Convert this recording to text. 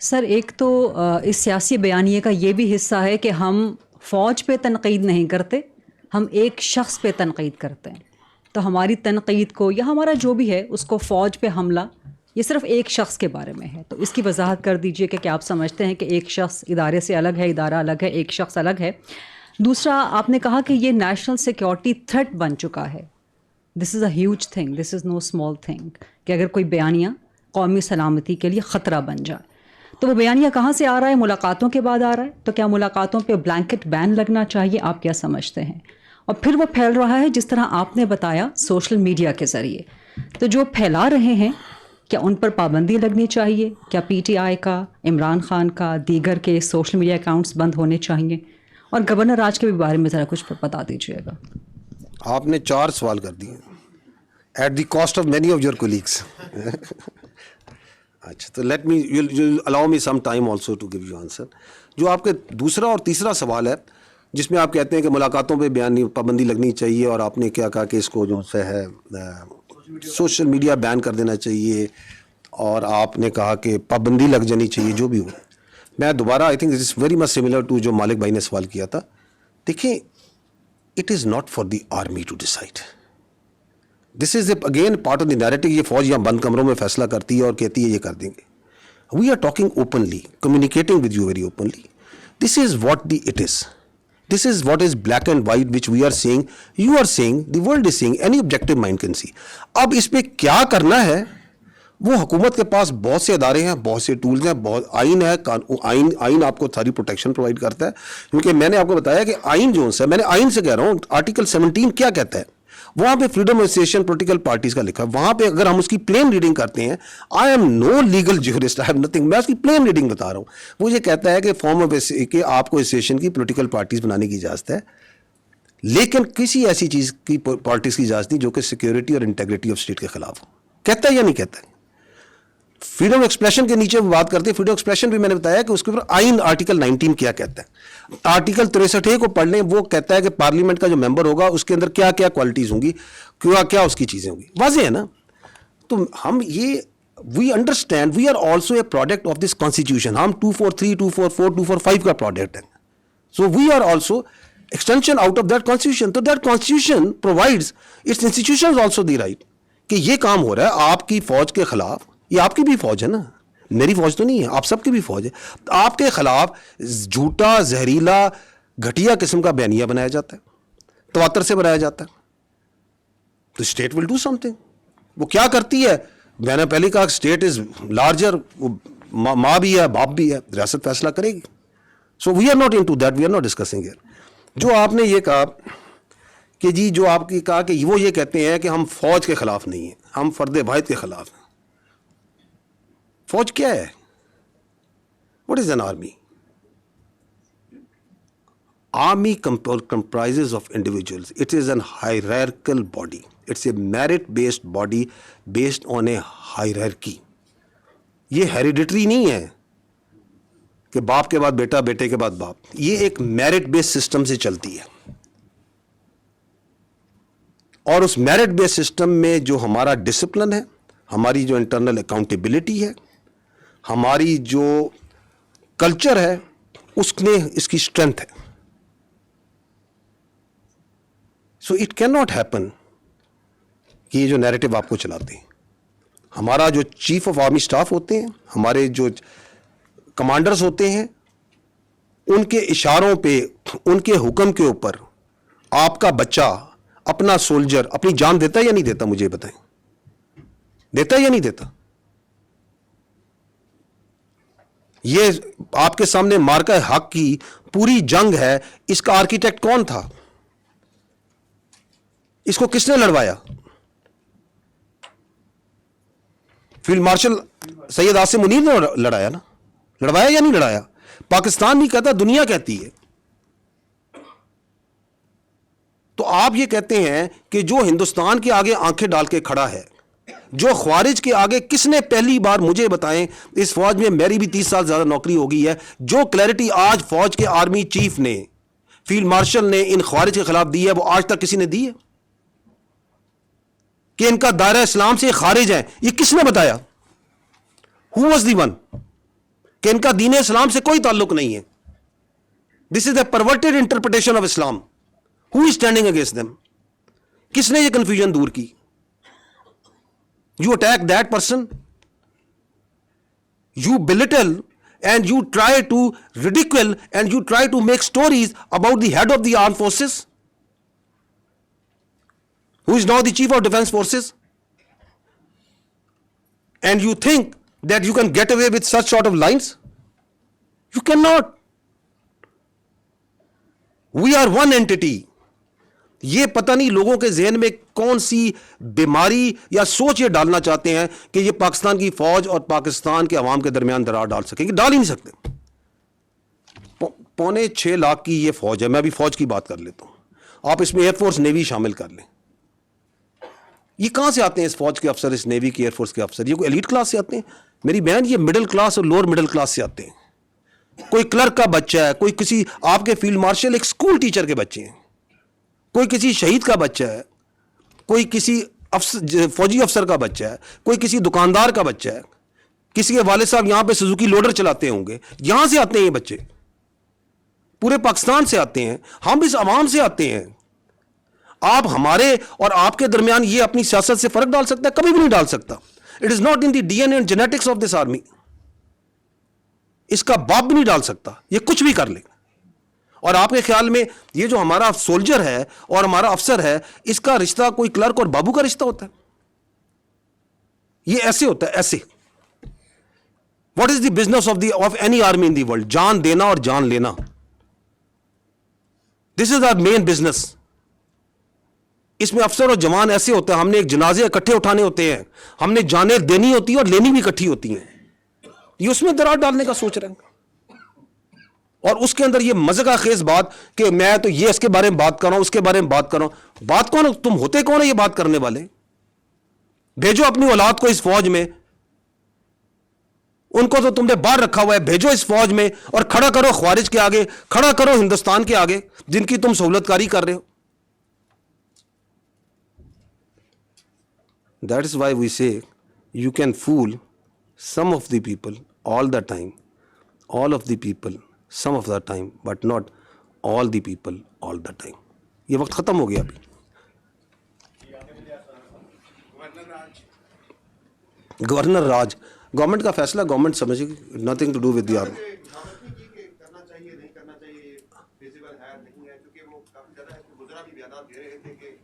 سر ایک تو اس سیاسی بیانیے کا یہ بھی حصہ ہے کہ ہم فوج پہ تنقید نہیں کرتے، ہم ایک شخص پہ تنقید کرتے ہیں. تو ہماری تنقید کو یا ہمارا جو بھی ہے اس کو فوج پہ حملہ یہ صرف ایک شخص کے بارے میں ہے. تو اس کی وضاحت کر دیجئے کہ کیا آپ سمجھتے ہیں کہ ایک شخص ادارے سے الگ ہے، ادارہ الگ ہے، ایک شخص الگ ہے. دوسرا آپ نے کہا کہ یہ نیشنل سیکیورٹی تھریٹ بن چکا ہے. This is a huge thing, this is no small thing کہ اگر کوئی بیانیہ قومی سلامتی کے لیے خطرہ بن جائے. تو وہ بیانیہ کہاں سے آ رہا ہے؟ ملاقاتوں کے بعد آ رہا ہے. تو کیا ملاقاتوں پہ بلینکٹ بین لگنا چاہیے؟ آپ کیا سمجھتے ہیں؟ اور پھر وہ پھیل رہا ہے جس طرح آپ نے بتایا سوشل میڈیا کے ذریعے. تو جو پھیلا رہے ہیں کیا ان پر پابندی لگنی چاہیے؟ کیا پی ٹی آئی کا، عمران خان کا، دیگر کے سوشل میڈیا اکاؤنٹس بند ہونے چاہیے؟ اور گورنر راج کے بھی بارے میں ذرا کچھ بتا دیجیے گا. آپ نے 4 سوال کر دیے at the cost of many of your colleagues. اچھا تو let me allow me some time also to give you answer. جو آپ کے دوسرا اور تیسرا سوال ہے جس میں آپ کہتے ہیں کہ ملاقاتوں پہ پابندی لگنی چاہیے، اور آپ نے کیا کہا کہ اس کو جو سے ہے سوشل میڈیا بین کر دینا چاہیے، اور آپ نے کہا کہ پابندی لگ جانی چاہیے جو بھی ہو. میں دوبارہ I think this is very much similar to جو مالک بھائی نے سوال کیا تھا. دیکھیں it is not for the army to decide. This is again part of the narrative. یہ فوج یہاں بند کمروں میں فیصلہ کرتی ہے اور کہتی ہے یہ کر دیں گے. We are talking openly, communicating with you very openly. This is what the it is. This is what is black and white which we are seeing, you are seeing, the world is seeing, any objective mind can see. اب اس پہ کیا کرنا ہے وہ حکومت کے پاس بہت سے ادارے ہیں، بہت سے ٹولز ہیں، بہت آئین ہے. آئین آپ کو ساری پروٹیکشن پرووائڈ کرتا ہے، کیونکہ میں نے آپ کو بتایا کہ آئین جو ہے، میں نے آئین سے کہہ رہا ہوں آرٹیکل 17 کیا کہتا ہے. وہاں پہ freedom of association political parties کا لکھا ہے. وہاں پہ اگر ہم اس کی پلین ریڈنگ کرتے ہیں، I am no legal jurist, I have nothing, میں اس کی پلین ریڈنگ بتا رہا ہوں. وہ یہ کہتا ہے کہ فارم آف کہ آپ کو ایسوسیشن کی پولیٹیکل پارٹیز بنانے کی اجازت ہے، لیکن کسی ایسی چیز کی پارٹیز کی اجازت نہیں جو کہ سیکیورٹی اور انٹیگریٹی آف اسٹیٹ کے خلاف ہو. کہتا ہے یا نہیں کہتا ہے؟ فریڈم ایکسپریشن کے نیچے بات کرتے ہیں. فریڈم ایکسپریشن بھی میں نے بتایا کہ اس کے اوپر آئین آرٹیکل 19 کیا کہتا ہے. آرٹیکل 63 کو پڑھ لیں، وہ کہتا ہے کہ پارلیمنٹ کا جو ممبر ہوگا اس کے اندر کیا کیا کوالٹیز ہوں گی، کیا اس کی چیزیں ہوں گی. واضح ہے نا. تو ہم یہ we understand we are also a product of this constitution. ہم 243 244 245 کا پروڈکٹ ہیں. So we are also extension out of that constitution. تو that constitution provides its institutions also the right کہ یہ کام ہو رہا ہے آپ کی فوج کے خلاف. یہ آپ کی بھی فوج ہے نا، میری فوج تو نہیں ہے، آپ سب کی بھی فوج ہے. آپ کے خلاف جھوٹا، زہریلا، گھٹیا قسم کا بیانیہ بنایا جاتا ہے، تواتر سے بنایا جاتا ہے، تو state will do some thing. وہ کیا کرتی ہے؟ میں نے پہلے کہا اسٹیٹ از لارجر، ماں بھی ہے، باپ بھی ہے، ریاست فیصلہ کرے گی. So we are not into that, we are not discussing here. جو آپ نے یہ کہا کہ جی جو آپ کی کہا کہ وہ یہ کہتے ہیں کہ ہم فوج کے خلاف نہیں ہیں، ہم فرد واحد کے خلاف ہیں. فوج کیا ہے؟ What is an army? Army comprises of individuals. It is an hierarchical body. It's a merit-based body based on a hierarchy. یہ ہیریڈیٹری نہیں ہے کہ باپ کے بعد بیٹا، بیٹے کے بعد باپ. یہ ایک میرٹ بیس سسٹم سے چلتی ہے، اور اس میرٹ بیس سسٹم میں جو ہمارا ڈسپلن ہے، ہماری جو انٹرنل اکاؤنٹیبلٹی ہے، ہماری جو کلچر ہے، اس میں اس کی اسٹرینتھ ہے. So it can not happen کہ یہ جو نیریٹو آپ کو چلاتے ہیں. ہمارا جو چیف آف آرمی اسٹاف ہوتے ہیں، ہمارے جو کمانڈرز ہوتے ہیں، ان کے اشاروں پہ، ان کے حکم کے اوپر آپ کا بچہ، اپنا سولجر اپنی جان دیتا ہے یا نہیں دیتا؟ مجھے بتائیں، دیتا ہے یا نہیں دیتا؟ یہ آپ کے سامنے مارکہ حق کی پوری جنگ ہے. اس کا آرکیٹیکٹ کون تھا؟ اس کو کس نے لڑوایا؟ فیلڈ مارشل سید عاصم منیر نے لڑایا نا. لڑوایا یا نہیں لڑایا؟ پاکستان نہیں کہتا، دنیا کہتی ہے. تو آپ یہ کہتے ہیں کہ جو ہندوستان کے آگے آنکھیں ڈال کے کھڑا ہے، جو خوارج کے آگے، کس نے پہلی بار مجھے بتائیں، اس فوج میں میری بھی 30 سال زیادہ نوکری ہو گئی ہے، جو کلیئرٹی آج فوج کے آرمی چیف نے، فیلڈ مارشل نے ان خوارج کے خلاف دی ہے، وہ آج تک کسی نے دی ہے؟ کہ ان کا دائرہ اسلام سے خارج ہے، یہ کس نے بتایا؟ Who was the one? کہ ان کا دین اسلام سے کوئی تعلق نہیں ہے. This is a perverted interpretation of Islam. Who is standing against them? کس نے یہ کنفیوژن دور کی؟ You attack that person, you belittle and you try to ridicule and you try to make stories about the head of the armed forces, who is now the chief of defense forces, and you think that you can get away with such sort of lines. You cannot. We are one entity. یہ پتہ نہیں لوگوں کے ذہن میں کون سی بیماری یا سوچ یہ ڈالنا چاہتے ہیں کہ یہ پاکستان کی فوج اور پاکستان کے عوام کے درمیان درار ڈال سکیں گے. ڈال ہی نہیں سکتے. 5.25 لاکھ کی یہ فوج ہے. میں ابھی فوج کی بات کر لیتا ہوں, آپ اس میں ایئر فورس نیوی شامل کر لیں. یہ کہاں سے آتے ہیں اس فوج کے افسر, اس نیوی کے ایئر فورس کے افسر؟ یہ کوئی ایلیٹ کلاس سے آتے ہیں؟ میری بہن, یہ مڈل کلاس اور لوور مڈل کلاس سے آتے ہیں. کوئی کلرک کا بچہ ہے, کوئی کسی آپ کے فیلڈ مارشل ایک اسکول ٹیچر کے بچے ہیں, کوئی کسی شہید کا بچہ ہے, کوئی کسی فوجی افسر کا بچہ ہے, کوئی کسی دکاندار کا بچہ ہے, کسی کے والد صاحب یہاں پہ سوزوکی لوڈر چلاتے ہوں گے. یہاں سے آتے ہیں یہ بچے, پورے پاکستان سے آتے ہیں, ہم اس عوام سے آتے ہیں. آپ ہمارے اور آپ کے درمیان یہ اپنی سیاست سے فرق ڈال سکتا ہے؟ کبھی بھی نہیں ڈال سکتا. It is not in the D N A and genetics of this army. اس کا باپ بھی نہیں ڈال سکتا. یہ کچھ بھی کر لے. اور آپ کے خیال میں یہ جو ہمارا سولجر ہے اور ہمارا افسر ہے, اس کا رشتہ کوئی کلرک اور بابو کا رشتہ ہوتا ہے؟ یہ ایسے ہوتا ہے, ایسے. What is the business of any army in the world? جان دینا اور جان لینا. دس از آر مین بزنس. اس میں افسر اور جوان ایسے ہوتے ہیں, ہم نے ایک جنازے اکٹھے اٹھانے ہوتے ہیں, ہم نے جانیں دینی ہوتی ہیں اور لینی بھی اکٹھی ہوتی ہیں. یہ اس میں درار ڈالنے کا سوچ رہے ہیں. اور اس کے اندر یہ مزہ خیز بات کہ میں تو یہ اس کے بارے میں بات کر رہا ہوں, اس کے بارے میں بات کر رہا ہوں. بات کون؟ تم ہوتے کون ہے یہ بات کرنے والے؟ بھیجو اپنی اولاد کو اس فوج میں, ان کو تو تم نے باہر رکھا ہوا ہے. بھیجو اس فوج میں اور کھڑا کرو خوارج کے آگے, کھڑا کرو ہندوستان کے آگے جن کی تم سہولت کاری کر رہے ہو. That is why we say you can fool some of the people all the time, all of the people some of the time, but not all the people all the time. یہ وقت ختم ہو گیا ابھی. Governor راج, government کا فیصلہ government سمجھے گی, nothing to do with the army. کرنا چاہیے نہیں کرنا چاہیے فیزیبل ہے نہیں ہے, کیونکہ وہ کافی زیادہ گزرا بھی بیانات دے رہے تھے کہ